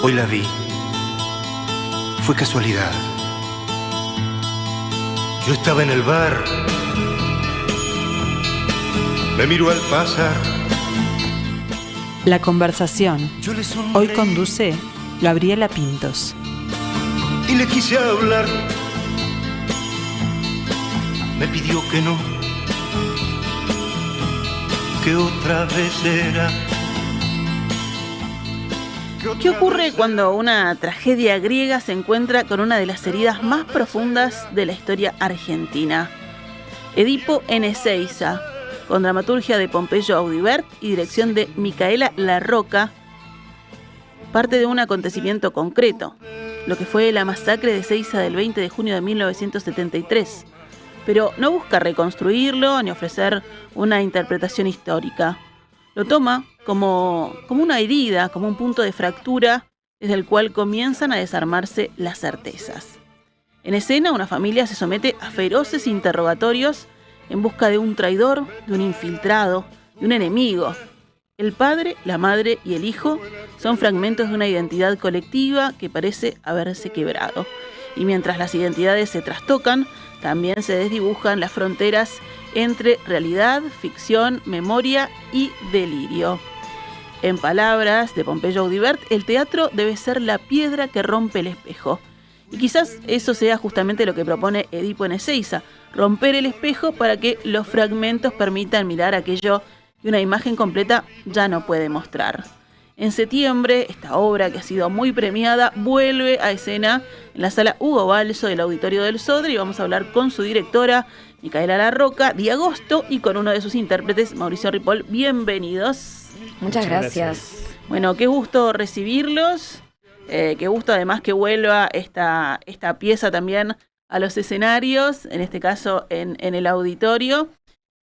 Hoy la vi. Fue casualidad. Yo estaba en el bar. Me miró al pasar. La conversación. Yo le sonreí. Hoy conduce Gabriela Pintos. Y le quise hablar. Me pidió que no, que otra vez era. ¿Qué ocurre cuando una tragedia griega se encuentra con una de las heridas más profundas de la historia argentina? Edipo en Ezeiza, con dramaturgia de Pompeyo Audibert y dirección de Micaela Larroca, parte de un acontecimiento concreto, lo que fue la masacre de Ezeiza del 20 de junio de 1973, pero no busca reconstruirlo ni ofrecer una interpretación histórica. Lo toma como una herida, como un punto de fractura desde el cual comienzan a desarmarse las certezas. En escena, una familia se somete a feroces interrogatorios en busca de un traidor, de un infiltrado, de un enemigo. El padre, la madre y el hijo son fragmentos de una identidad colectiva que parece haberse quebrado. Y mientras las identidades se trastocan, también se desdibujan las fronteras entre realidad, ficción, memoria y delirio. En palabras de Pompeyo Audibert, el teatro debe ser la piedra que rompe el espejo. Y quizás eso sea justamente lo que propone Edipo en Ezeiza, romper el espejo para que los fragmentos permitan mirar aquello que una imagen completa ya no puede mostrar. En septiembre, esta obra, que ha sido muy premiada, vuelve a escena en la sala Hugo Balso del Auditorio del Sodre y vamos a hablar con su directora, Micaela Larroca, de agosto, y con uno de sus intérpretes, Mauricio Ripoll. Bienvenidos. Muchas gracias. Bueno, qué gusto recibirlos, qué gusto además que vuelva esta pieza también a los escenarios, en este caso en el auditorio.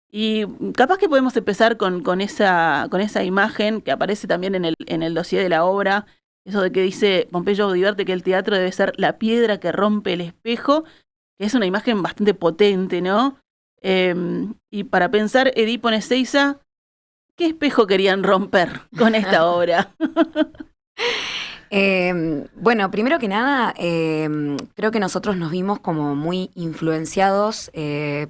Y capaz que podemos empezar con esa imagen que aparece también en el dossier de la obra, eso de que dice Pompeyo Audibert, que el teatro debe ser la piedra que rompe el espejo, que es una imagen bastante potente, ¿no? Y para pensar, Edipo en Ezeiza, ¿qué espejo querían romper con esta obra? Bueno, primero que nada, creo que nosotros nos vimos como muy influenciados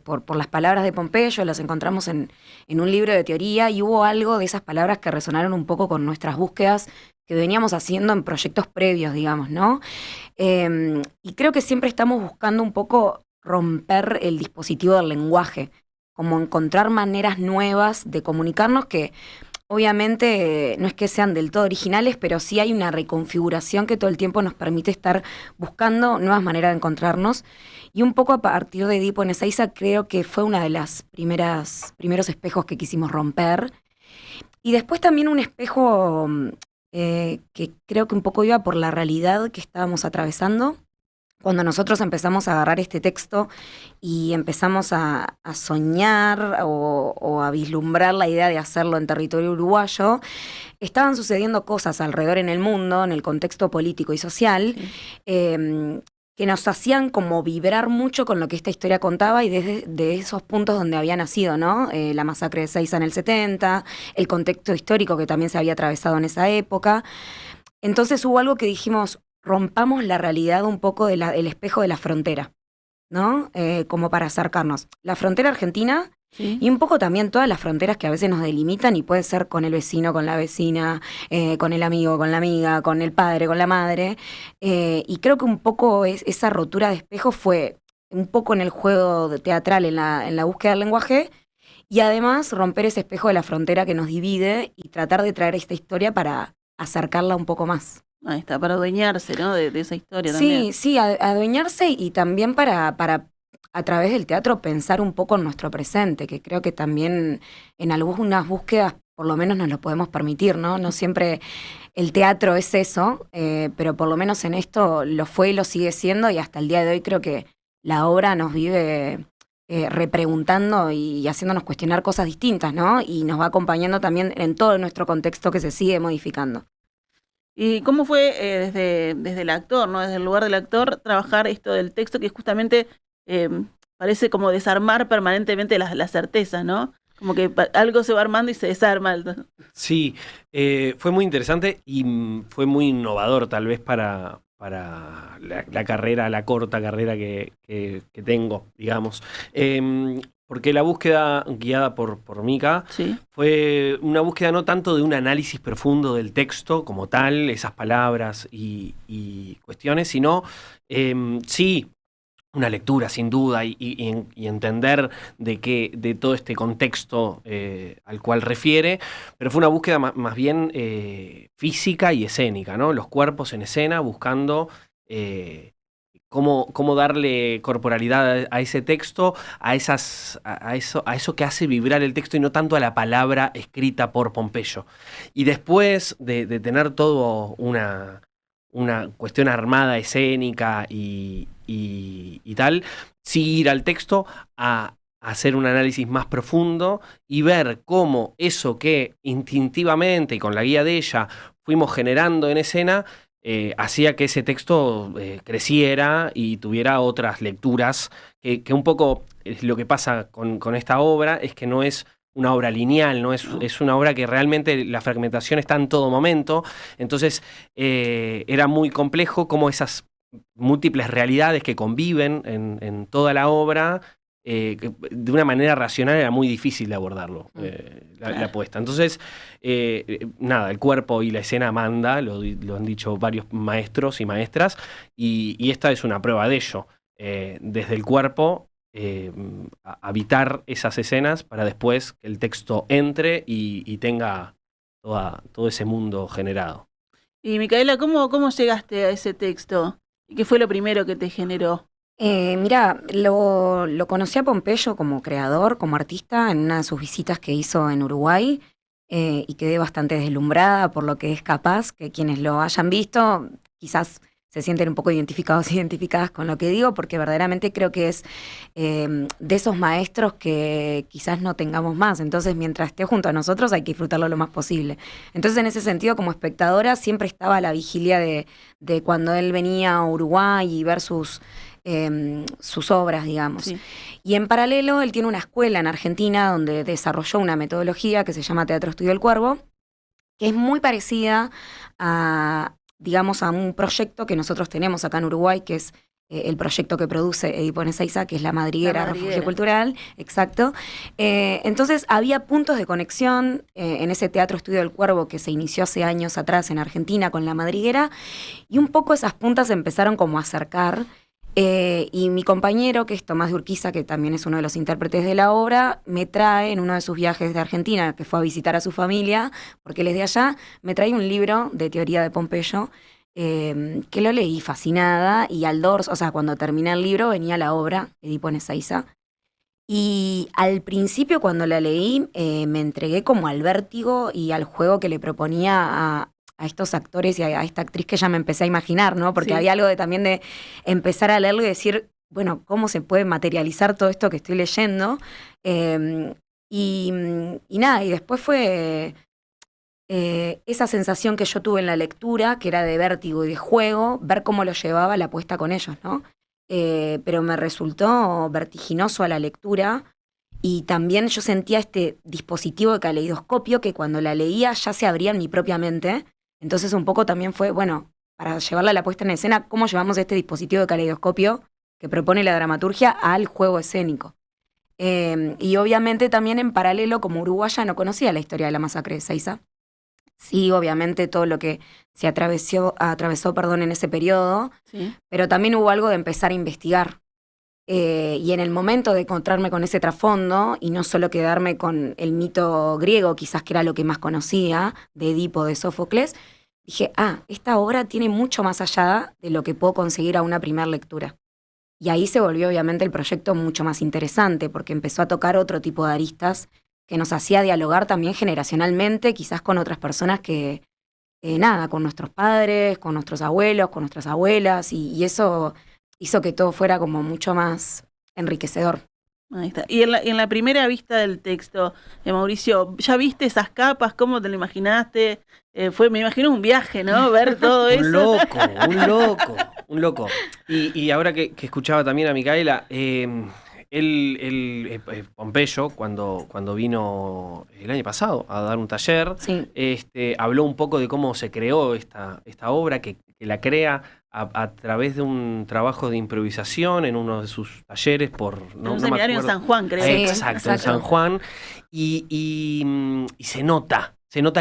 por las palabras de Pompeyo, las encontramos en un libro de teoría y hubo algo de esas palabras que resonaron un poco con nuestras búsquedas que veníamos haciendo en proyectos previos, digamos, ¿no? Y creo que siempre estamos buscando un poco romper el dispositivo del lenguaje, como encontrar maneras nuevas de comunicarnos que obviamente no es que sean del todo originales, pero sí hay una reconfiguración que todo el tiempo nos permite estar buscando nuevas maneras de encontrarnos. Y un poco a partir de Edipo en Ezeiza creo que fue una de las primeros espejos que quisimos romper. Y después también un espejo que creo que un poco iba por la realidad que estábamos atravesando. Cuando nosotros empezamos a agarrar este texto y empezamos a soñar o a vislumbrar la idea de hacerlo en territorio uruguayo, estaban sucediendo cosas alrededor en el mundo, en el contexto político y social, que nos hacían como vibrar mucho con lo que esta historia contaba y desde esos puntos donde había nacido, ¿no? La masacre de Ezeiza en el 70, el contexto histórico que también se había atravesado en esa época. Entonces hubo algo que dijimos, rompamos la realidad un poco el espejo de la frontera, ¿no? Como para acercarnos. La frontera argentina, sí, y un poco también todas las fronteras que a veces nos delimitan y puede ser con el vecino, con la vecina, con el amigo, con la amiga, con el padre, con la madre. Y creo que un poco esa rotura de espejo fue un poco en el juego teatral, en la búsqueda del lenguaje, y además romper ese espejo de la frontera que nos divide y tratar de traer esta historia para acercarla un poco más. Ahí está, para adueñarse, ¿no? De esa historia también. Sí, adueñarse y también para a través del teatro pensar un poco en nuestro presente, que creo que también en algunas búsquedas por lo menos nos lo podemos permitir, ¿no? No siempre el teatro es eso, pero por lo menos en esto lo fue y lo sigue siendo y hasta el día de hoy creo que la obra nos vive repreguntando y haciéndonos cuestionar cosas distintas, ¿no? Y nos va acompañando también en todo nuestro contexto que se sigue modificando. ¿Y cómo fue desde el actor, ¿no? Desde el lugar del actor, trabajar esto del texto que justamente parece como desarmar permanentemente las certezas, ¿no? Como que algo se va armando y se desarma. Sí, fue muy interesante y fue muy innovador tal vez para la carrera, la corta carrera que tengo, digamos. Porque la búsqueda guiada por Mica Sí. fue una búsqueda no tanto de un análisis profundo del texto como tal, esas palabras y cuestiones, sino sí, una lectura sin duda y entender de todo este contexto al cual refiere, pero fue una búsqueda más bien física y escénica, ¿no? Los cuerpos en escena, buscando cómo darle corporalidad a ese texto, a eso que hace vibrar el texto y no tanto a la palabra escrita por Pompeyo. Y después de tener todo una cuestión armada, escénica y tal, sí ir al texto a hacer un análisis más profundo y ver cómo eso que instintivamente y con la guía de ella fuimos generando en escena hacía que ese texto creciera y tuviera otras lecturas, que un poco lo que pasa con esta obra es que no es una obra lineal, ¿no? Es una obra que realmente la fragmentación está en todo momento, entonces era muy complejo cómo esas múltiples realidades que conviven en toda la obra, de una manera racional era muy difícil de abordarlo, la apuesta. Entonces, nada, el cuerpo y la escena manda, lo han dicho varios maestros y maestras, y esta es una prueba de ello. Desde el cuerpo, habitar esas escenas para después que el texto entre y tenga todo ese mundo generado. Y Micaela, ¿cómo llegaste a ese texto? ¿Y qué fue lo primero que te generó? Mira, lo conocí a Pompeyo como creador, como artista, en una de sus visitas que hizo en Uruguay, y quedé bastante deslumbrada por lo que es capaz, que quienes lo hayan visto quizás se sienten un poco identificadas con lo que digo, porque verdaderamente creo que es de esos maestros que quizás no tengamos más. Entonces, mientras esté junto a nosotros, hay que disfrutarlo lo más posible. Entonces, en ese sentido, como espectadora, siempre estaba a la vigilia de cuando él venía a Uruguay y ver sus obras, digamos. Sí. Y en paralelo, él tiene una escuela en Argentina donde desarrolló una metodología que se llama Teatro Estudio del Cuervo, que es muy parecida a un proyecto que nosotros tenemos acá en Uruguay, que es el proyecto que produce Edipo en Ezeiza, que es La Madriguera, Refugio Cultural, exacto. Entonces había puntos de conexión en ese Teatro Estudio del Cuervo que se inició hace años atrás en Argentina con La Madriguera, y un poco esas puntas se empezaron como a acercar. Y mi compañero, que es Tomás de Urquiza, que también es uno de los intérpretes de la obra, me trae en uno de sus viajes de Argentina, que fue a visitar a su familia, porque él es de allá, me trae un libro de teoría de Pompeyo, que lo leí fascinada, y al dorso, o sea, cuando terminé el libro venía la obra, Edipo en Ezeiza. Y al principio, cuando la leí, me entregué como al vértigo y al juego que le proponía a estos actores y a esta actriz, que ya me empecé a imaginar, ¿no? Porque había algo también de empezar a leerlo y decir, bueno, ¿cómo se puede materializar todo esto que estoy leyendo? Y nada, y después fue esa sensación que yo tuve en la lectura, que era de vértigo y de juego, ver cómo lo llevaba la apuesta con ellos, ¿no? Pero me resultó vertiginoso a la lectura. Y también yo sentía este dispositivo de caleidoscopio que cuando la leía ya se abría en mi propia mente. Entonces un poco también fue, bueno, para llevarla a la puesta en escena, ¿cómo llevamos este dispositivo de caleidoscopio que propone la dramaturgia al juego escénico? Y obviamente también en paralelo, como uruguaya, no conocía la historia de la masacre de Ezeiza. Sí, obviamente todo lo que se atravesó en ese periodo, Sí. pero también hubo algo de empezar a investigar. Y en el momento de encontrarme con ese trasfondo y no solo quedarme con el mito griego, quizás que era lo que más conocía, de Edipo, de Sófocles, dije, esta obra tiene mucho más allá de lo que puedo conseguir a una primera lectura. Y ahí se volvió obviamente el proyecto mucho más interesante, porque empezó a tocar otro tipo de aristas que nos hacía dialogar también generacionalmente, quizás con otras personas que, con nuestros padres, con nuestros abuelos, con nuestras abuelas, y eso hizo que todo fuera como mucho más enriquecedor. Ahí está. Y en la primera vista del texto, Mauricio, ¿ya viste esas capas? ¿Cómo te lo imaginaste? Me imagino un viaje, ¿no? Ver todo eso. Un loco. Y ahora que escuchaba también a Micaela, Pompeyo, cuando vino el año pasado a dar un taller, Sí. habló un poco de cómo se creó esta obra, que la crea a través de un trabajo de improvisación en uno de sus talleres En un seminario en San Juan, creo. Sí, Exacto, en San Juan. Y se nota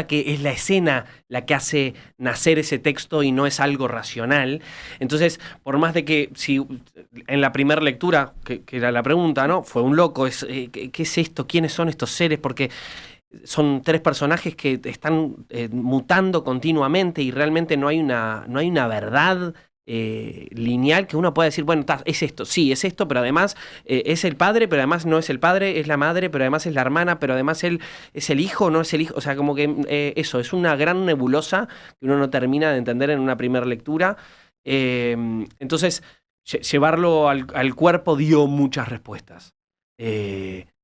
que es la escena la que hace nacer ese texto y no es algo racional. Entonces, por más de que si en la primera lectura, que era la pregunta, ¿no? Fue un loco, ¿qué es esto? ¿Quiénes son estos seres? Porque son 3 personajes que están mutando continuamente y realmente no hay una verdad lineal que uno pueda decir, bueno, es esto, sí, es esto, pero además es el padre, pero además no es el padre, es la madre, pero además es la hermana, pero además él es el hijo, no es el hijo. O sea, como que eso, es una gran nebulosa que uno no termina de entender en una primera lectura. Entonces, llevarlo al cuerpo dio muchas respuestas.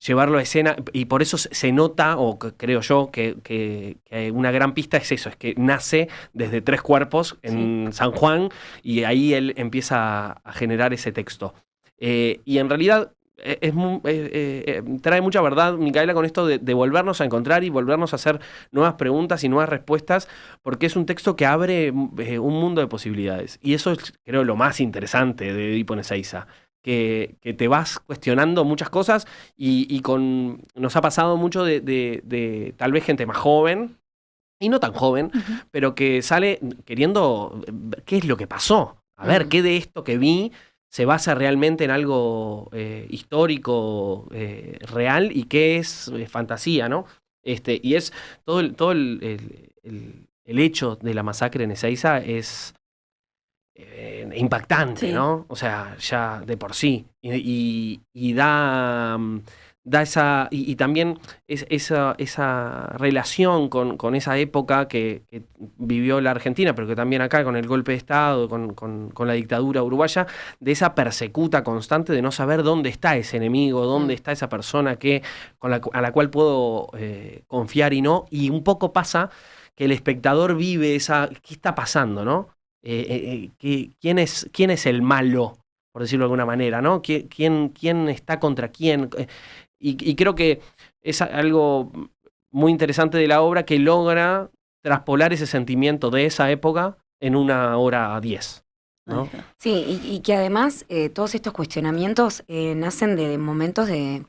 Llevarlo a escena, y por eso se nota, o creo yo, que una gran pista es eso, es que nace desde 3 cuerpos en San Juan, y ahí él empieza a generar ese texto. Y en realidad trae mucha verdad, Micaela, con esto de volvernos a encontrar y volvernos a hacer nuevas preguntas y nuevas respuestas, porque es un texto que abre un mundo de posibilidades. Y eso es, creo, lo más interesante de Edipo en Ezeiza. Que te vas cuestionando muchas cosas y nos ha pasado mucho de tal vez gente más joven, y no tan joven, pero que sale queriendo qué es lo que pasó. A ver, qué de esto que vi se basa realmente en algo histórico, real, y qué es fantasía, ¿no? Y es todo el hecho de la masacre en Ezeiza es impactante, Sí. ¿no? O sea, ya de por sí. Y da esa. Y también esa relación con esa época que vivió la Argentina, pero que también acá, con el golpe de Estado, con la dictadura uruguaya, de esa persecuta constante de no saber dónde está ese enemigo, dónde está esa persona a la cual puedo confiar y no. Y un poco pasa que el espectador vive ¿qué está pasando, no? ¿Quién es el malo, por decirlo de alguna manera, ¿no? ¿Quién está contra quién? Y creo que es algo muy interesante de la obra, que logra traspolar ese sentimiento de esa época en 1:10, ¿no? Sí, y que además todos estos cuestionamientos nacen de momentos de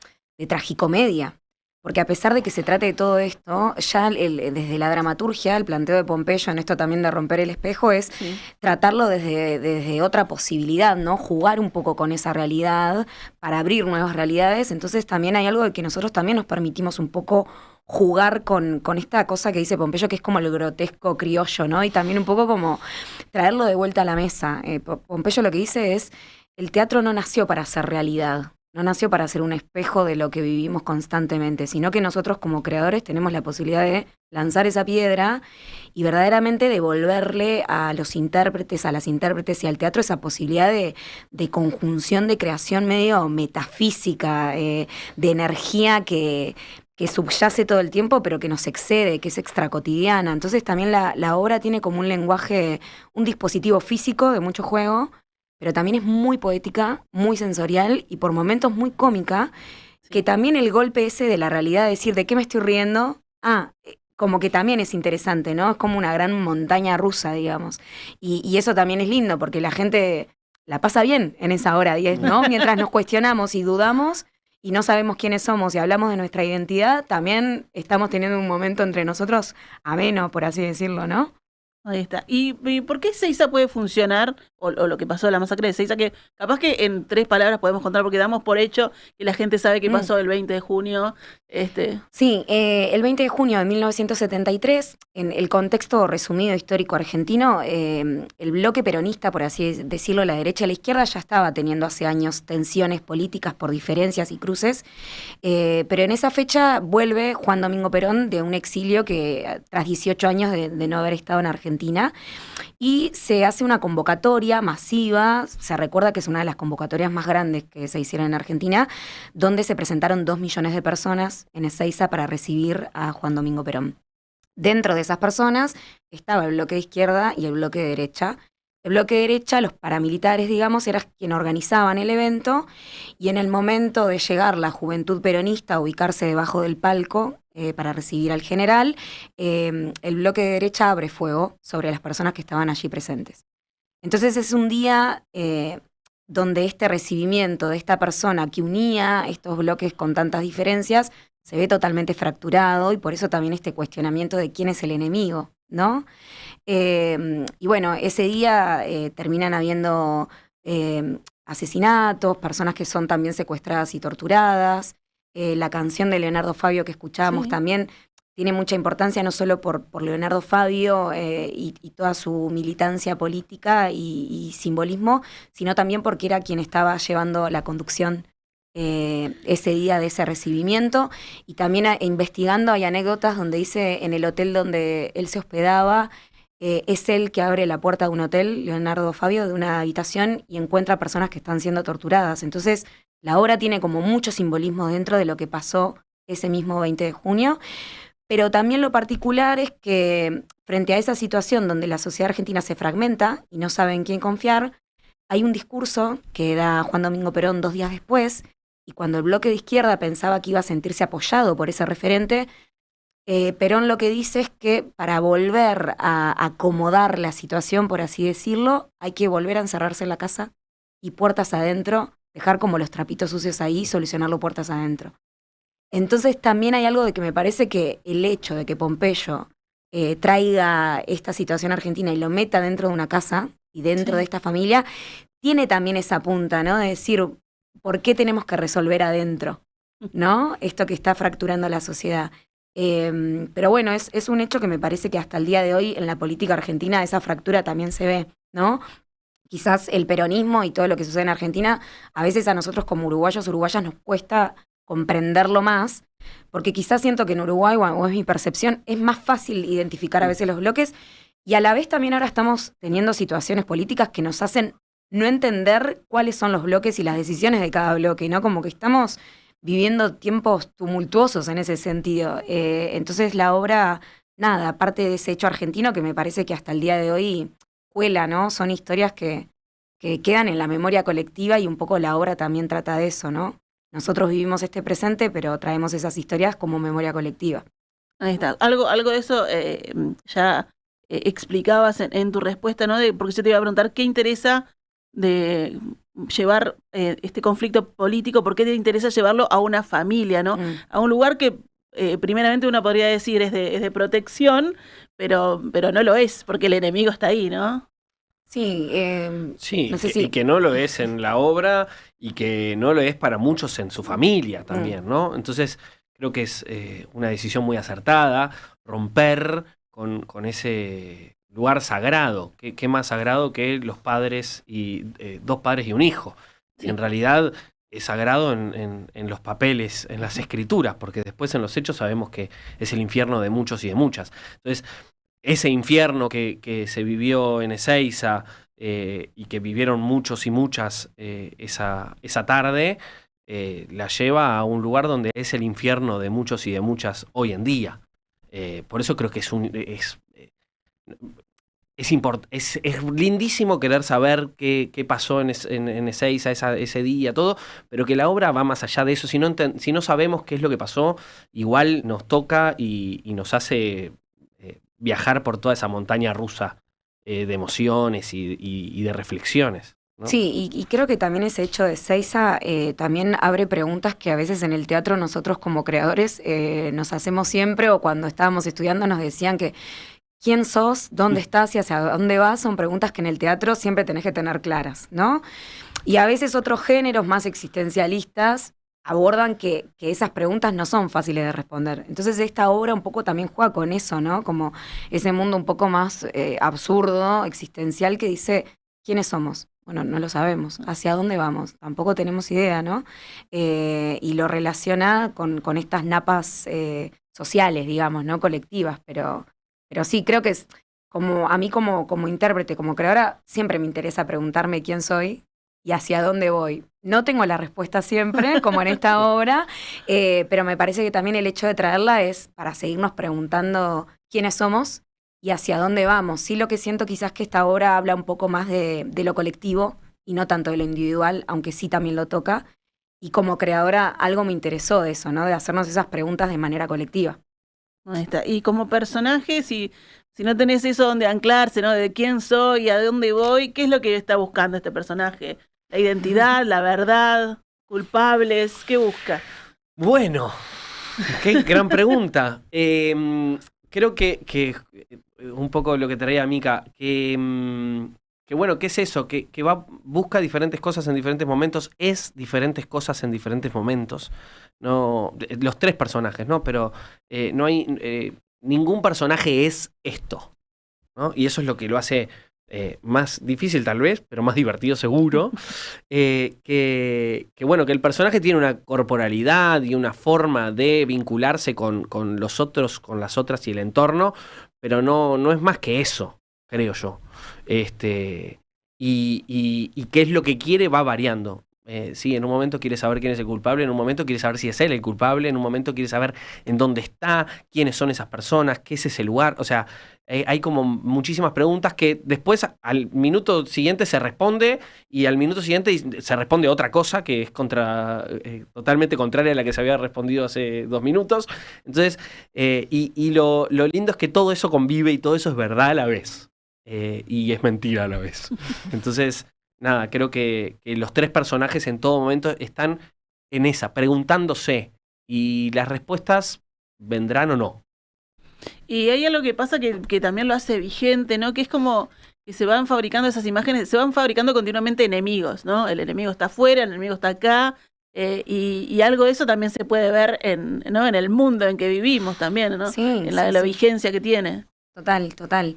tragicomedia. Porque a pesar de que se trate de todo esto, ya desde la dramaturgia, el planteo de Pompeyo en esto también de romper el espejo es tratarlo desde otra posibilidad, ¿no? Jugar un poco con esa realidad para abrir nuevas realidades. Entonces también hay algo de que nosotros también nos permitimos un poco jugar con esta cosa que dice Pompeyo, que es como el grotesco criollo, ¿no? Y también un poco como traerlo de vuelta a la mesa. Pompeyo lo que dice es, el teatro no nació para hacer realidad. No nació para ser un espejo de lo que vivimos constantemente, sino que nosotros como creadores tenemos la posibilidad de lanzar esa piedra y verdaderamente devolverle a los intérpretes, a las intérpretes y al teatro esa posibilidad de conjunción, de creación medio metafísica, de energía que subyace todo el tiempo, pero que nos excede, que es extracotidiana. Entonces también la obra tiene como un lenguaje, un dispositivo físico de mucho juego, pero también es muy poética, muy sensorial y por momentos muy cómica, que también el golpe ese de la realidad, de decir, ¿de qué me estoy riendo? Como que también es interesante, ¿no? Es como una gran montaña rusa, digamos. Y eso también es lindo, porque la gente la pasa bien en esa hora 10, ¿no? Mientras nos cuestionamos y dudamos y no sabemos quiénes somos y hablamos de nuestra identidad, también estamos teniendo un momento entre nosotros ameno, por así decirlo, ¿no? Ahí está. ¿Y por qué Ezeiza puede funcionar, o lo que pasó de la masacre de Ezeiza, que capaz que en 3 palabras podemos contar, porque damos por hecho que la gente sabe qué pasó el 20 de junio? Sí, el 20 de junio de 1973, en el contexto resumido histórico argentino, el bloque peronista, por así decirlo, la derecha y la izquierda, ya estaba teniendo hace años tensiones políticas por diferencias y cruces, pero en esa fecha vuelve Juan Domingo Perón de un exilio que tras 18 años de no haber estado en Argentina, y se hace una convocatoria masiva, se recuerda que es una de las convocatorias más grandes que se hicieron en Argentina, donde se presentaron 2 millones de personas en Ezeiza para recibir a Juan Domingo Perón. Dentro de esas personas estaba el bloque de izquierda y el bloque de derecha, El bloque de derecha, los paramilitares, digamos, eran quienes organizaban el evento, y en el momento de llegar la juventud peronista a ubicarse debajo del palco para recibir al general, el bloque de derecha abre fuego sobre las personas que estaban allí presentes. Entonces es un día donde este recibimiento de esta persona que unía estos bloques con tantas diferencias se ve totalmente fracturado, y por eso también este cuestionamiento de quién es el enemigo, ¿no? Y bueno, ese día terminan habiendo asesinatos, personas que son también secuestradas y torturadas. La canción de Leonardo Fabio que escuchábamos también tiene mucha importancia, no solo por Leonardo Fabio y toda su militancia política y simbolismo, sino también porque era quien estaba llevando la conducción ese día de ese recibimiento. Y también investigando hay anécdotas donde dice, en el hotel donde él se hospedaba, es él que abre la puerta de un hotel, Leonardo Fabio, de una habitación, y encuentra personas que están siendo torturadas. Entonces la obra tiene como mucho simbolismo dentro de lo que pasó ese mismo 20 de junio. Pero también lo particular es que frente a esa situación donde la sociedad argentina se fragmenta y no sabe en quién confiar, hay un discurso que da Juan Domingo Perón 2 días después, y cuando el bloque de izquierda pensaba que iba a sentirse apoyado por ese referente, Perón lo que dice es que para volver a acomodar la situación, por así decirlo, hay que volver a encerrarse en la casa y puertas adentro, dejar como los trapitos sucios ahí y solucionarlo puertas adentro. Entonces también hay algo de que me parece que el hecho de que Pompeyo traiga esta situación argentina y lo meta dentro de una casa y dentro de esta familia, tiene también esa punta, ¿no? De decir, ¿por qué tenemos que resolver adentro? ¿No? Esto que está fracturando la sociedad. Pero bueno, es un hecho que me parece que hasta el día de hoy en la política argentina esa fractura también se ve, ¿no? Quizás el peronismo y todo lo que sucede en Argentina, a veces a nosotros como uruguayos, uruguayas nos cuesta comprenderlo más, porque quizás siento que en Uruguay, o es mi percepción, es más fácil identificar a veces los bloques, y a la vez también ahora estamos teniendo situaciones políticas que nos hacen no entender cuáles son los bloques y las decisiones de cada bloque, ¿no? Como que estamos viviendo tiempos tumultuosos en ese sentido. Entonces la obra, nada, aparte de ese hecho argentino que me parece que hasta el día de hoy cuela, ¿no? Son historias que quedan en la memoria colectiva, y un poco la obra también trata de eso, ¿no? Nosotros vivimos este presente, pero traemos esas historias como memoria colectiva. Ahí está. Algo de eso ya explicabas en tu respuesta, ¿no? Porque yo te iba a preguntar, ¿qué interesa de llevar este conflicto político? ¿Por qué te interesa llevarlo a una familia, ¿no? A un lugar que primeramente uno podría decir es de protección, pero no lo es, porque el enemigo está ahí, ¿no? Sí, sí, no sé y que no lo es en la obra, y que no lo es para muchos en su familia también, ¿no? Entonces creo que es una decisión muy acertada, romper con ese lugar sagrado. ¿Qué más sagrado que los padres y 2 padres y un hijo? Sí. Y en realidad es sagrado en los papeles, en las escrituras, porque después en los hechos sabemos que es el infierno de muchos y de muchas. Entonces, ese infierno que se vivió en Ezeiza y que vivieron muchos y muchas esa tarde, la lleva a un lugar donde es el infierno de muchos y de muchas hoy en día. Por eso creo que es lindísimo querer saber qué pasó en Ezeiza ese día, todo, pero que la obra va más allá de eso. Si no sabemos qué es lo que pasó, igual nos toca y nos hace viajar por toda esa montaña rusa de emociones y de reflexiones, ¿no? Sí, y creo que también ese hecho de Ezeiza también abre preguntas que a veces en el teatro nosotros como creadores nos hacemos siempre, o cuando estábamos estudiando nos decían que ¿quién sos? ¿Dónde estás? ¿Y hacia dónde vas? Son preguntas que en el teatro siempre tenés que tener claras, ¿no? Y a veces otros géneros más existencialistas abordan que esas preguntas no son fáciles de responder. Entonces esta obra un poco también juega con eso, ¿no? Como ese mundo un poco más absurdo, existencial, que dice, ¿quiénes somos? Bueno, no lo sabemos. ¿Hacia dónde vamos? Tampoco tenemos idea, ¿no? Y lo relaciona con estas napas sociales, digamos, ¿no? Colectivas, pero sí, creo que es como a mí como intérprete, como creadora, siempre me interesa preguntarme quién soy y hacia dónde voy. No tengo la respuesta siempre, como en esta obra, pero me parece que también el hecho de traerla es para seguirnos preguntando quiénes somos y hacia dónde vamos. Sí, lo que siento quizás que esta obra habla un poco más de lo colectivo y no tanto de lo individual, aunque sí también lo toca. Y como creadora algo me interesó de eso, ¿no? De hacernos esas preguntas de manera colectiva. Ahí está. Y como personaje, si no tenés eso donde anclarse, ¿no? De quién soy, a dónde voy, ¿qué es lo que está buscando este personaje? ¿La identidad, la verdad, culpables? ¿Qué busca? Bueno, qué gran pregunta. Creo que un poco lo que traía Mica, que bueno, ¿qué es eso? Que busca diferentes cosas en diferentes momentos, es diferentes cosas en diferentes momentos. No, los tres personajes, ¿no? Pero no hay ningún personaje es esto, ¿no? Y eso es lo que lo hace más difícil tal vez, pero más divertido seguro. Que bueno, que el personaje tiene una corporalidad y una forma de vincularse con los otros, con las otras y el entorno, pero no es más que eso, creo yo. Y qué es lo que quiere va variando. Sí, en un momento quiere saber quién es el culpable, en un momento quiere saber si es él el culpable, en un momento quiere saber en dónde está, quiénes son esas personas, qué es ese lugar. O sea, hay como muchísimas preguntas que después al minuto siguiente se responde y al minuto siguiente se responde otra cosa que es totalmente contraria a la que se había respondido hace 2 minutos. Entonces, y lo lindo es que todo eso convive y todo eso es verdad a la vez. Y es mentira a la vez. Entonces, nada, creo que los tres personajes en todo momento están en esa, preguntándose. Y las respuestas vendrán o no. Y hay algo que pasa que también lo hace vigente, ¿no? Que es como que se van fabricando esas imágenes, se van fabricando continuamente enemigos, ¿no? El enemigo está afuera, el enemigo está acá. Y algo de eso también se puede ver ¿no? En el mundo en que vivimos también, ¿no? Sí, en la vigencia que tiene. Total.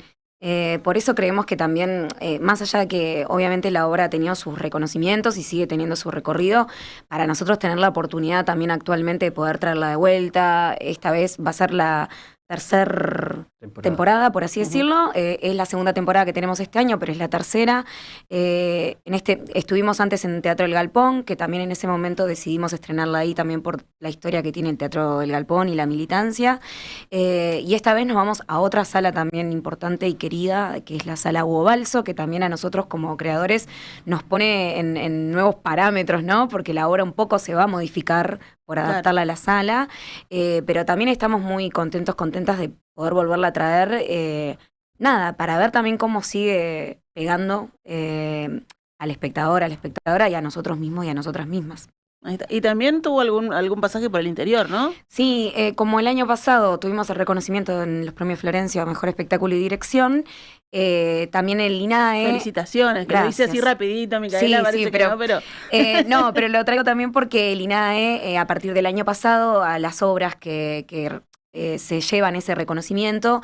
Por eso creemos que también, más allá de que obviamente la obra ha tenido sus reconocimientos y sigue teniendo su recorrido, para nosotros tener la oportunidad también actualmente de poder traerla de vuelta, esta vez va a ser la tercera temporada, por así decirlo. Es la segunda temporada que tenemos este año, pero es la tercera. Estuvimos antes en Teatro El Galpón, que también en ese momento decidimos estrenarla ahí también por la historia que tiene el Teatro El Galpón y la militancia. Y esta vez nos vamos a otra sala también importante y querida, que es la Sala Hugo Balso, que también a nosotros como creadores nos pone en nuevos parámetros, ¿no? Porque la obra un poco se va a modificar por adaptarla a la sala, pero también estamos muy contentas de poder volverla a traer, para ver también cómo sigue pegando al espectador, a la espectadora y a nosotros mismos y a nosotras mismas. Ahí está. Y también tuvo algún pasaje por el interior, ¿no? Sí, como el año pasado tuvimos el reconocimiento en los premios Florencio a Mejor Espectáculo y Dirección, también el INAE... Felicitaciones, que lo hice así rapidito, Micaela, parece que no, pero... no, pero lo traigo también porque el INAE, a partir del año pasado, a las obras que se llevan ese reconocimiento,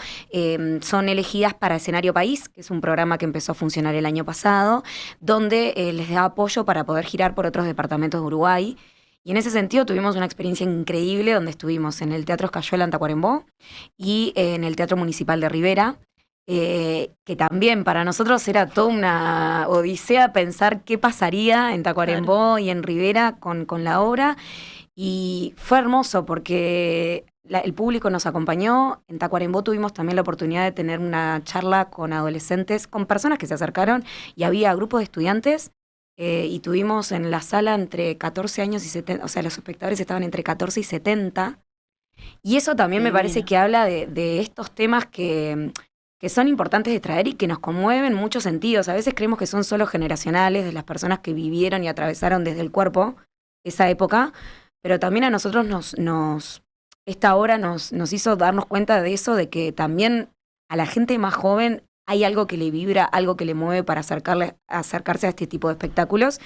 son elegidas para Escenario País, que es un programa que empezó a funcionar el año pasado, donde les da apoyo para poder girar por otros departamentos de Uruguay. Y en ese sentido tuvimos una experiencia increíble donde estuvimos en el Teatro Escayuela en Tacuarembó y en el Teatro Municipal de Rivera, que también para nosotros era toda una odisea pensar qué pasaría en Tacuarembó y en Rivera con la obra. Y fue hermoso porque el público nos acompañó. En Tacuarembó tuvimos también la oportunidad de tener una charla con adolescentes, con personas que se acercaron, y había grupos de estudiantes, y tuvimos en la sala entre 14 años y 70, o sea, los espectadores estaban entre 14 y 70. Y eso también me parece que habla de estos temas que son importantes de traer y que nos conmueven en muchos sentidos. A veces creemos que son solo generacionales, de las personas que vivieron y atravesaron desde el cuerpo esa época, pero también a nosotros esta obra nos hizo darnos cuenta de eso, de que también a la gente más joven hay algo que le vibra, algo que le mueve para acercarse a este tipo de espectáculos.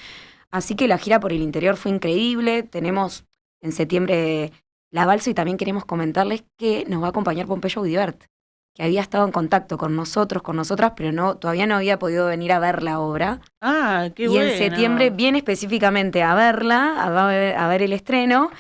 Así que la gira por el interior fue increíble. Tenemos en septiembre la Balso y también queremos comentarles que nos va a acompañar Pompeyo Audibert, que había estado en contacto con nosotros, con nosotras, pero todavía no había podido venir a ver la obra. Ah, qué y bueno. Y en septiembre viene específicamente a verla, a ver el estreno,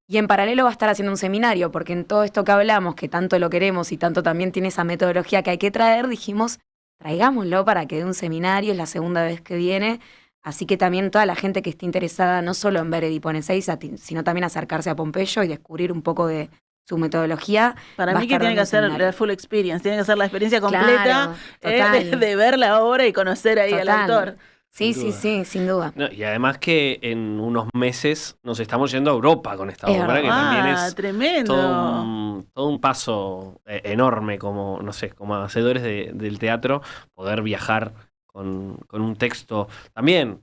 y en paralelo va a estar haciendo un seminario, porque en todo esto que hablamos, que tanto lo queremos y tanto también tiene esa metodología que hay que traer, dijimos, traigámoslo para que dé un seminario, es la segunda vez que viene. Así que también toda la gente que esté interesada no solo en ver Edipo en Ezeiza, sino también acercarse a Pompeyo y descubrir un poco de su metodología. Para va a mí que estar tiene que dando hacer seminario. la full experience, tiene que hacer la experiencia Claro, completa total. de ver la obra y conocer ahí al Total. autor. Sí, Sin sí, duda. sí, sin duda. No, y además que en unos meses nos estamos yendo a Europa con esta Es obra, verdad. que también es Tremendo. todo un paso enorme como, no sé, como hacedores del teatro, poder viajar con un texto también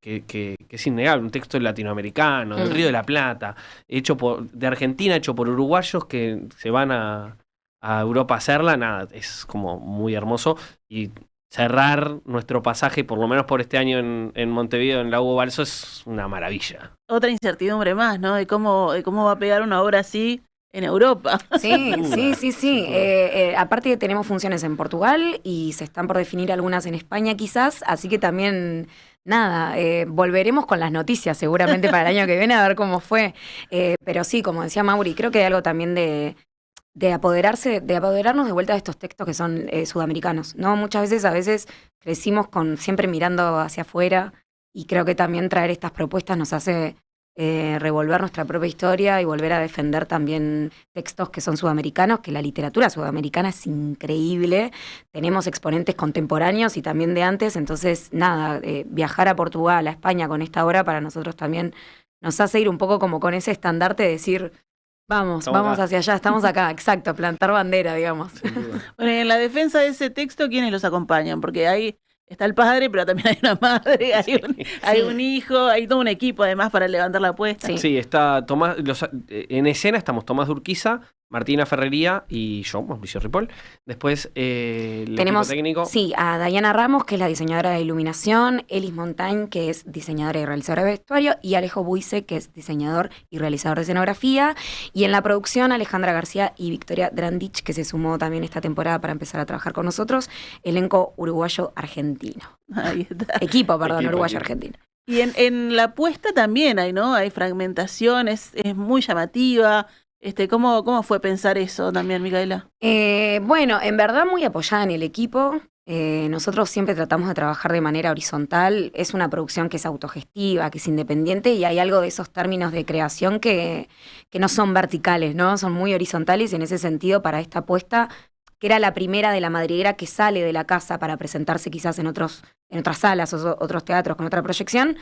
que es innegable, un texto latinoamericano, del Río de la Plata, de Argentina, hecho por uruguayos que se van a Europa a hacerla, nada, es como muy hermoso. Y cerrar nuestro pasaje, por lo menos por este año en Montevideo, en la Hugo Balso, es una maravilla. Otra incertidumbre más, ¿no? De cómo va a pegar una obra así en Europa. Sí, sí, sí, sí. Aparte tenemos funciones en Portugal y se están por definir algunas en España quizás, así que también, nada, volveremos con las noticias seguramente para el año que viene a ver cómo fue. Pero sí, como decía Mauri, creo que hay algo también de apoderarnos de vuelta de estos textos que son sudamericanos, ¿no? Muchas veces, a veces crecimos siempre mirando hacia afuera y creo que también traer estas propuestas nos hace revolver nuestra propia historia y volver a defender también textos que son sudamericanos, que la literatura sudamericana es increíble. Tenemos exponentes contemporáneos y también de antes, entonces nada, viajar a Portugal, a España con esta obra para nosotros también nos hace ir un poco como con ese estandarte de decir, vamos acá. hacia allá, estamos acá, exacto, plantar bandera, digamos. Bueno, en la defensa de ese texto, ¿quiénes los acompañan? Porque ahí está el padre, pero también hay una madre, hay un hijo, hay todo un equipo además para levantar la apuesta. Sí. Sí, está Tomás, en escena estamos Tomás Durquiza, Martina Ferrería y yo, Mauricio Ripoll. Después el Tenemos, equipo técnico. sí, a Diana Ramos, que es la diseñadora de iluminación, Elis Montaigne, que es diseñadora y realizadora de vestuario, y Alejo Buise, que es diseñador y realizador de escenografía. Y en la producción, Alejandra García y Victoria Drandich, que se sumó también esta temporada para empezar a trabajar con nosotros. Elenco uruguayo-argentino. Ahí está. Equipo, perdón, Equipo. uruguayo-argentino. Y en la apuesta también hay, ¿no? Hay fragmentación, es muy llamativa. ¿Cómo fue pensar eso también, Micaela? Bueno, en verdad muy apoyada en el equipo. Nosotros siempre tratamos de trabajar de manera horizontal. Es una producción que es autogestiva, que es independiente y hay algo de esos términos de creación que no son verticales, ¿no? Son muy horizontales y en ese sentido para esta apuesta, que era la primera de la madriguera que sale de la casa para presentarse quizás en otras salas o otros teatros con otra proyección,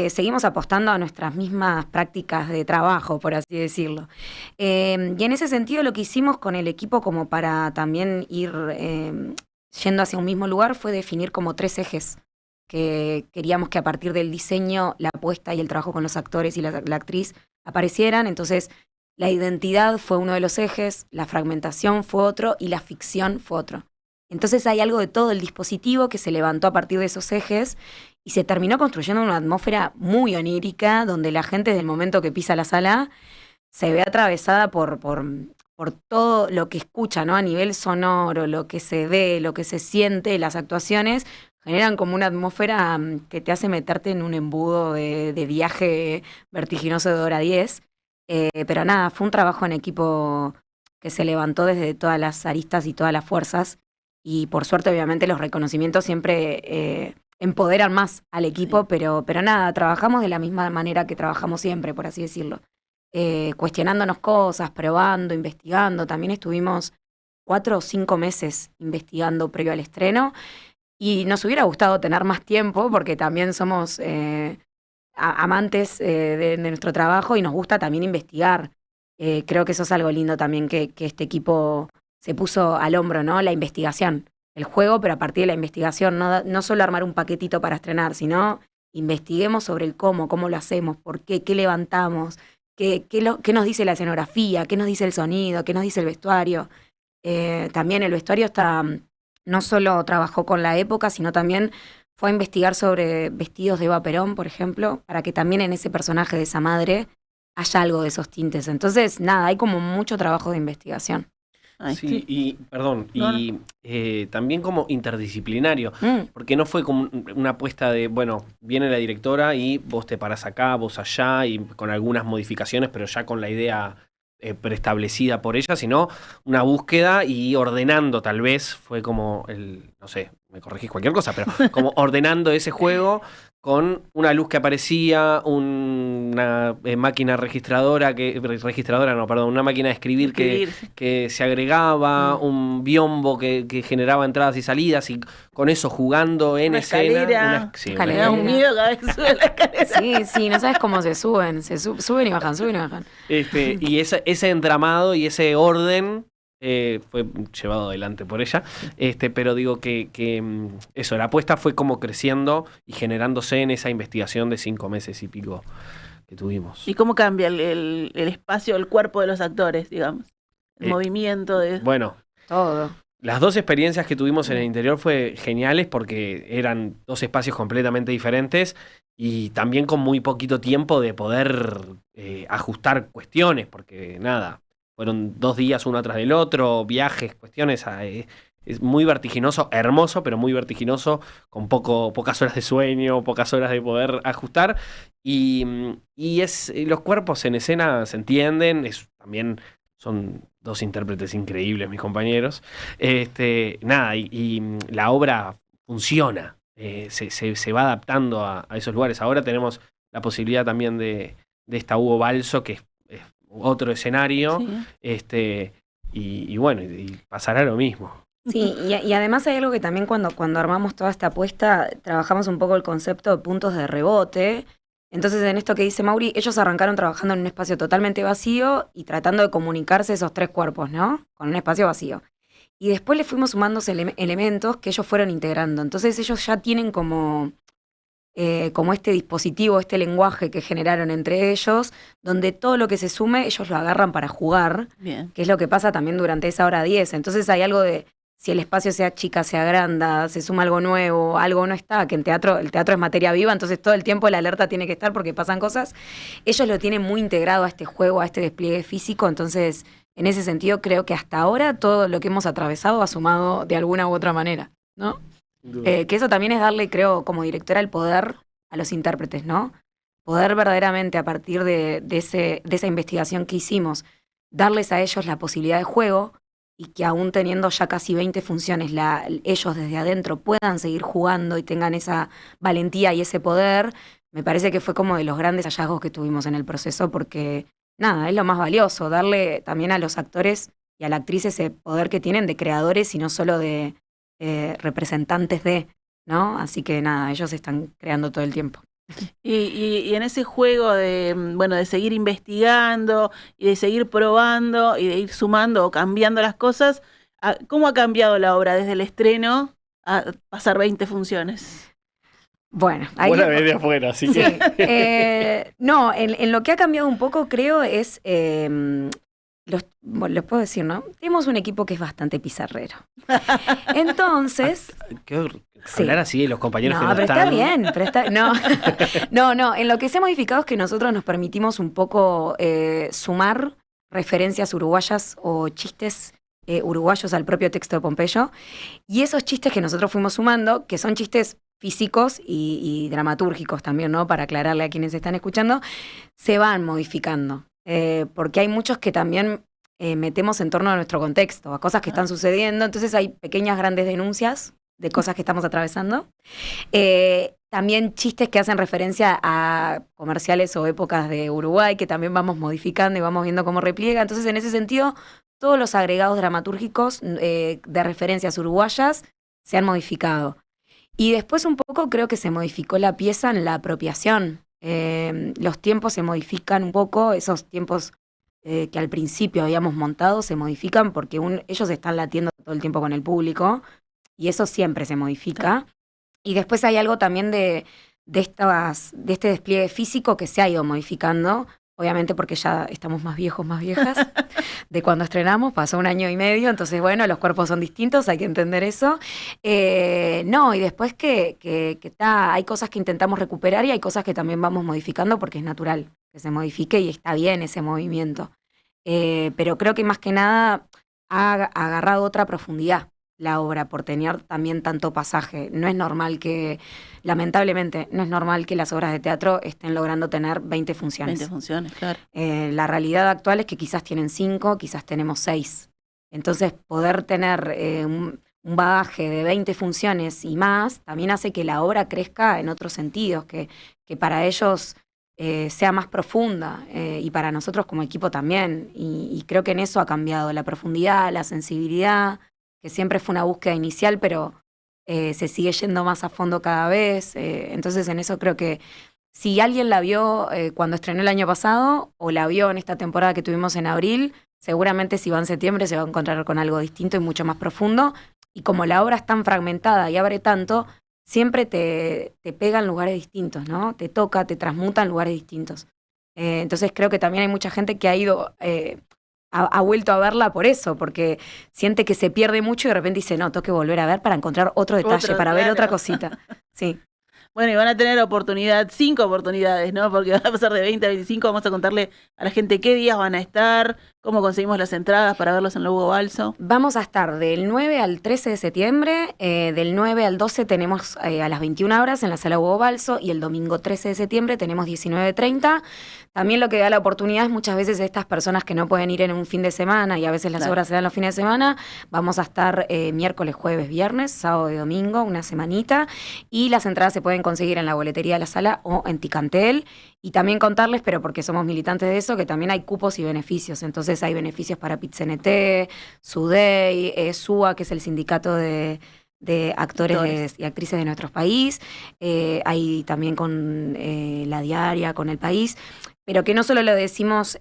seguimos apostando a nuestras mismas prácticas de trabajo, por así decirlo. Y en ese sentido lo que hicimos con el equipo como para también ir yendo hacia un mismo lugar fue definir como 3 ejes que queríamos que a partir del diseño, la apuesta y el trabajo con los actores y la actriz aparecieran. Entonces, la identidad fue uno de los ejes, la fragmentación fue otro y la ficción fue otro. Entonces hay algo de todo el dispositivo que se levantó a partir de esos ejes y se terminó construyendo una atmósfera muy onírica, donde la gente desde el momento que pisa la sala se ve atravesada por todo lo que escucha, ¿no? A nivel sonoro, lo que se ve, lo que se siente, las actuaciones, generan como una atmósfera que te hace meterte en un embudo de viaje vertiginoso de hora 10. Pero nada, fue un trabajo en equipo que se levantó desde todas las aristas y todas las fuerzas. Y por suerte, obviamente, los reconocimientos siempre empoderan más al equipo, sí. pero nada, trabajamos de la misma manera que trabajamos siempre, por así decirlo. Cuestionándonos cosas, probando, investigando. También estuvimos 4 o 5 meses investigando previo al estreno y nos hubiera gustado tener más tiempo porque también somos amantes de nuestro trabajo y nos gusta también investigar. Creo que eso es algo lindo también que este equipo se puso al hombro, ¿no? La investigación, el juego, pero a partir de la investigación, no solo armar un paquetito para estrenar, sino investiguemos sobre el cómo lo hacemos, por qué levantamos, qué nos dice la escenografía, qué nos dice el sonido, qué nos dice el vestuario. También el vestuario no solo trabajó con la época, sino también fue a investigar sobre vestidos de Eva Perón, por ejemplo, para que también en ese personaje de esa madre haya algo de esos tintes. Entonces, nada, hay como mucho trabajo de investigación. Sí, y perdón, y también como interdisciplinario, porque no fue como una apuesta de, bueno, viene la directora y vos te parás acá, vos allá, y con algunas modificaciones, pero ya con la idea preestablecida por ella, sino una búsqueda y ordenando tal vez, fue como no sé, me corregís cualquier cosa, pero como ordenando ese juego con una luz que aparecía, una máquina una máquina de escribir que se agregaba, un biombo que generaba entradas y salidas, y con eso jugando en escena. Me da un miedo cada vez que sube la escalera. Sí, no sabes cómo se suben, suben y bajan, suben y bajan. Y ese entramado y ese orden fue llevado adelante por ella, pero digo que eso, la apuesta fue como creciendo y generándose en esa investigación de 5 meses y pico que tuvimos. ¿Y cómo cambia el espacio, el cuerpo de los actores, digamos? El movimiento de... Bueno, todo. Las 2 experiencias que tuvimos en el interior fue geniales porque eran 2 espacios completamente diferentes y también con muy poquito tiempo de poder ajustar cuestiones, porque nada, fueron 2 días uno atrás del otro, viajes, cuestiones. Es muy vertiginoso, hermoso, pero muy vertiginoso, con pocas horas de sueño, pocas horas de poder ajustar. Y los cuerpos en escena se entienden, también son 2 intérpretes increíbles, mis compañeros. Nada, y la obra funciona, se va adaptando a esos lugares. Ahora tenemos la posibilidad también de esta Hugo Balso, que es otro escenario, Sí. y bueno, y pasará lo mismo. Sí, y además hay algo que también cuando armamos toda esta apuesta, trabajamos un poco el concepto de puntos de rebote. Entonces, en esto que dice Mauri, ellos arrancaron trabajando en un espacio totalmente vacío y tratando de comunicarse esos 3 cuerpos, ¿no? Con un espacio vacío. Y después le fuimos sumando elementos que ellos fueron integrando. Entonces, ellos ya tienen como este dispositivo, este lenguaje que generaron entre ellos, donde todo lo que se sume, ellos lo agarran para jugar, Bien. que es lo que pasa también durante esa hora 10. Entonces, hay algo de... Si el espacio se achica, se agranda, se suma algo nuevo, algo no está, que el teatro es materia viva, entonces todo el tiempo la alerta tiene que estar porque pasan cosas. Ellos lo tienen muy integrado a este juego, a este despliegue físico, entonces en ese sentido creo que hasta ahora todo lo que hemos atravesado ha sumado de alguna u otra manera, ¿no? Que eso también es darle, creo, como directora el poder a los intérpretes, ¿no? Poder verdaderamente a partir de esa investigación que hicimos, darles a ellos la posibilidad de juego, y que aún teniendo ya casi 20 funciones, ellos desde adentro puedan seguir jugando y tengan esa valentía y ese poder, me parece que fue como de los grandes hallazgos que tuvimos en el proceso, porque nada, es lo más valioso, darle también a los actores y a la actriz ese poder que tienen de creadores y no solo de representantes de, ¿no? Así que nada, ellos están creando todo el tiempo. Y en ese juego de seguir investigando y de seguir probando y de ir sumando o cambiando las cosas, ¿cómo ha cambiado la obra desde el estreno a pasar 20 funciones? Bueno, vos la ves de afuera, así sí, que... no, en lo que ha cambiado un poco, creo, es... les puedo decir, ¿no? Tenemos un equipo que es bastante pizarrero. Entonces... Hablar así de los compañeros que no pero están... está bien, pero está... No, en lo que se ha modificado es que nosotros nos permitimos un poco sumar referencias uruguayas o chistes uruguayos al propio texto de Pompeyo, y esos chistes que nosotros fuimos sumando, que son chistes físicos y dramatúrgicos también, ¿no? Para aclararle a quienes están escuchando, se van modificando, porque hay muchos que también metemos en torno a nuestro contexto, a cosas que están sucediendo, entonces hay pequeñas, grandes denuncias de cosas que estamos atravesando. También chistes que hacen referencia a comerciales o épocas de Uruguay, que también vamos modificando y vamos viendo cómo repliega. Entonces, en ese sentido, todos los agregados dramatúrgicos de referencias uruguayas se han modificado. Y después un poco creo que se modificó la pieza en la apropiación. Los tiempos se modifican un poco, esos tiempos que al principio habíamos montado se modifican porque ellos están latiendo todo el tiempo con el público, y eso siempre se modifica. Y después hay algo también de este despliegue físico que se ha ido modificando, obviamente porque ya estamos más viejos, más viejas, de cuando estrenamos, pasó 1 año y medio, entonces bueno, los cuerpos son distintos, hay que entender eso. Y después que hay cosas que intentamos recuperar y hay cosas que también vamos modificando porque es natural que se modifique y está bien ese movimiento. Pero creo que más que nada ha agarrado otra profundidad la obra por tener también tanto pasaje. No es normal lamentablemente, no es normal que las obras de teatro estén logrando tener 20 funciones. 20 funciones, claro. La realidad actual es que quizás tienen 5, quizás tenemos 6. Entonces, poder tener un bagaje de 20 funciones y más, también hace que la obra crezca en otros sentidos, que para ellos sea más profunda y para nosotros como equipo también. Y creo que en eso ha cambiado la profundidad, la sensibilidad, que siempre fue una búsqueda inicial, pero se sigue yendo más a fondo cada vez. Entonces en eso creo que si alguien la vio cuando estrenó el año pasado o la vio en esta temporada que tuvimos en abril, seguramente si va en septiembre se va a encontrar con algo distinto y mucho más profundo. Y como la obra es tan fragmentada y abre tanto, siempre te pega en lugares distintos, ¿no? Te toca, te transmuta en lugares distintos. Entonces creo que también hay mucha gente que ha ido, ha vuelto a verla por eso, porque siente que se pierde mucho y de repente dice, no, tengo que volver a ver para encontrar otro detalle, para ver otra cosita. Sí. Bueno, y van a tener 5 oportunidades, ¿no? Porque van a pasar de 20 a 25. Vamos a contarle a la gente qué días van a estar, cómo conseguimos las entradas para verlos en el Hugo Balso. Vamos a estar del 9 al 13 de septiembre, del 9 al 12 tenemos a las 21 horas en la sala Hugo Balso y el domingo 13 de septiembre tenemos 19:30. También lo que da la oportunidad es muchas veces estas personas que no pueden ir en un fin de semana y a veces las obras se dan los fines de semana, vamos a estar miércoles, jueves, viernes, sábado y domingo, una semanita, y las entradas se pueden conseguir en la boletería de la sala o en Ticantel. Y también contarles, pero porque somos militantes de eso, que también hay cupos y beneficios. Entonces hay beneficios para PIT-CNT, SUDEI, SUA, que es el sindicato de actores y actrices de nuestro país. Hay también con La Diaria, con El País. Pero que no solo lo decimos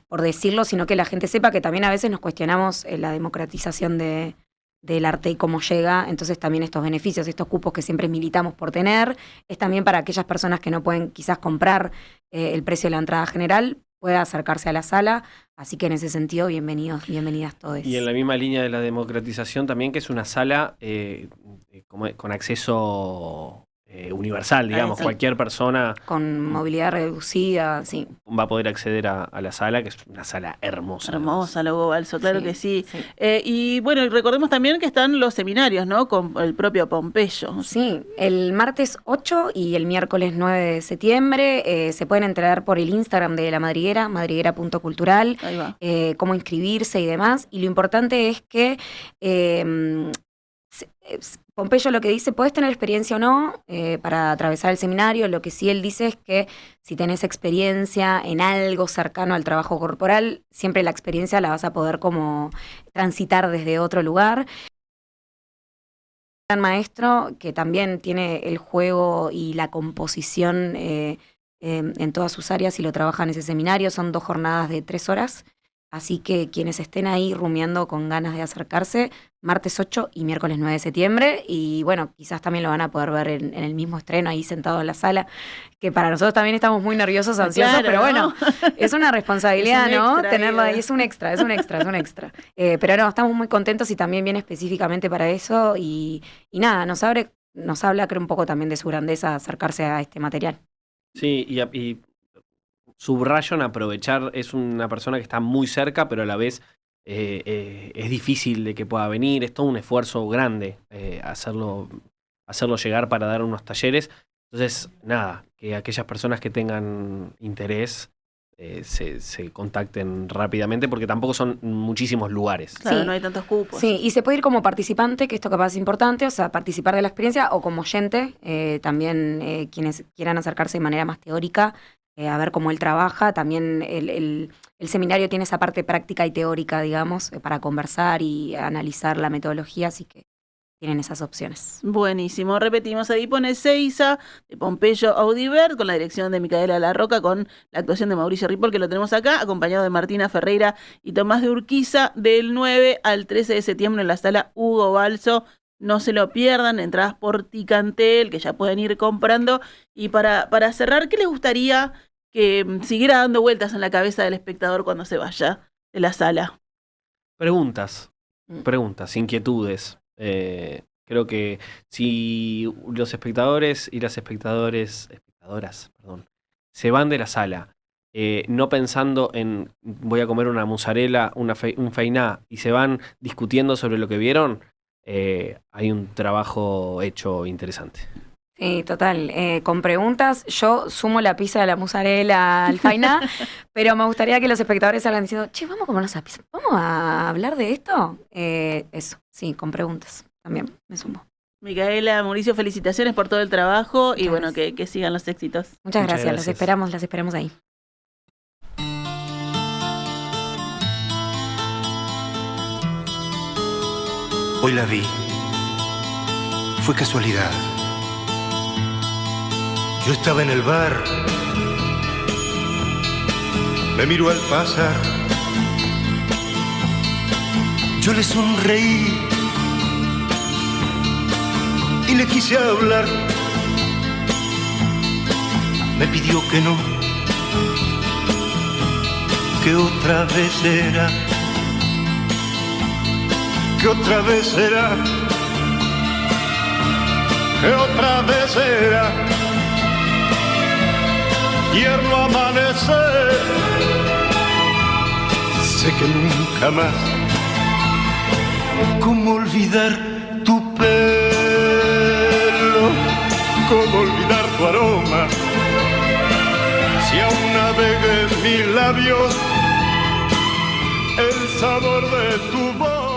por decirlo, sino que la gente sepa que también a veces nos cuestionamos la democratización del arte y cómo llega. Entonces también estos beneficios, estos cupos que siempre militamos por tener, es también para aquellas personas que no pueden quizás comprar el precio de la entrada general, pueda acercarse a la sala. Así que en ese sentido, bienvenidos, bienvenidas todos. Y en la misma línea de la democratización también, que es una sala con acceso universal, digamos, Sí. Cualquier persona Con movilidad reducida, sí. va a poder acceder a la sala, que es una sala hermosa. Hermosa, la Hugo Balso, claro Sí, que sí. sí. Y bueno, y recordemos también que están los seminarios, ¿no? Con el propio Pompeyo. Sí, el martes 8 y el miércoles 9 de septiembre se pueden enterar por el Instagram de La Madriguera, madriguera.cultural, Ahí va. cómo inscribirse y demás. Y lo importante es que Pompeyo lo que dice, puedes tener experiencia o no para atravesar el seminario. Lo que sí él dice es que si tenés experiencia en algo cercano al trabajo corporal, siempre la experiencia la vas a poder como transitar desde otro lugar. Gran maestro que también tiene el juego y la composición en todas sus áreas y lo trabaja en ese seminario. Son 2 jornadas de 3 horas. Así que quienes estén ahí rumiando con ganas de acercarse, martes 8 y miércoles 9 de septiembre. Y bueno, quizás también lo van a poder ver en el mismo estreno, ahí sentado en la sala, que para nosotros también estamos muy nerviosos, ansiosos, Claro, pero bueno, ¿no? es una responsabilidad, Es un ¿no? extra, Tenerlo ahí, digo. es un extra. Pero no, estamos muy contentos y también viene específicamente para eso. Y nada, nos habla, creo, un poco también de su grandeza acercarse a este material. Sí, y subrayo en aprovechar, es una persona que está muy cerca, pero a la vez es difícil de que pueda venir, es todo un esfuerzo grande hacerlo llegar para dar unos talleres. Entonces, nada, que aquellas personas que tengan interés se contacten rápidamente, porque tampoco son muchísimos lugares. Claro, Sí. no hay tantos cupos. Sí, y se puede ir como participante, que esto capaz es importante, o sea, participar de la experiencia, o como oyente, también quienes quieran acercarse de manera más teórica, a ver cómo él trabaja. También el seminario tiene esa parte práctica y teórica, digamos, para conversar y analizar la metodología, así que tienen esas opciones. Buenísimo. Repetimos, Edipo en Ezeiza, de Pompeyo Audivert, con la dirección de Micaela Larroca, con la actuación de Mauricio Ripoll, que lo tenemos acá, acompañado de Martina Ferreira y Tomás de Urquiza, del 9 al 13 de septiembre en la sala Hugo Balso. No se lo pierdan, entradas por Ticantel, que ya pueden ir comprando. Y para cerrar, ¿qué les gustaría que siguiera dando vueltas en la cabeza del espectador cuando se vaya de la sala? Preguntas, inquietudes. Creo que si los espectadores y las espectadoras, se van de la sala no pensando en voy a comer una mozzarella, un feiná, y se van discutiendo sobre lo que vieron, hay un trabajo hecho interesante. Sí, total. Con preguntas, yo sumo la pizza de la mozzarella al fainá, pero me gustaría que los espectadores salgan diciendo, che, vamos a comernos esa pizza, ¿vamos a hablar de esto? Eso, sí, con preguntas también me sumo. Micaela, Mauricio, felicitaciones por todo el trabajo y Gracias. bueno, que sigan los éxitos. Muchas Muchas gracias, gracias. las esperamos ahí. Hoy la vi. Fue casualidad. Yo estaba en el bar. Me miró al pasar. Yo le sonreí y le quise hablar. Me pidió que no, que otra vez será, que otra vez será, que otra vez será. Tierno amanecer, sé que nunca más. ¿Cómo olvidar tu pelo? ¿Cómo olvidar tu aroma? Si aún navega en mis labios el sabor de tu voz.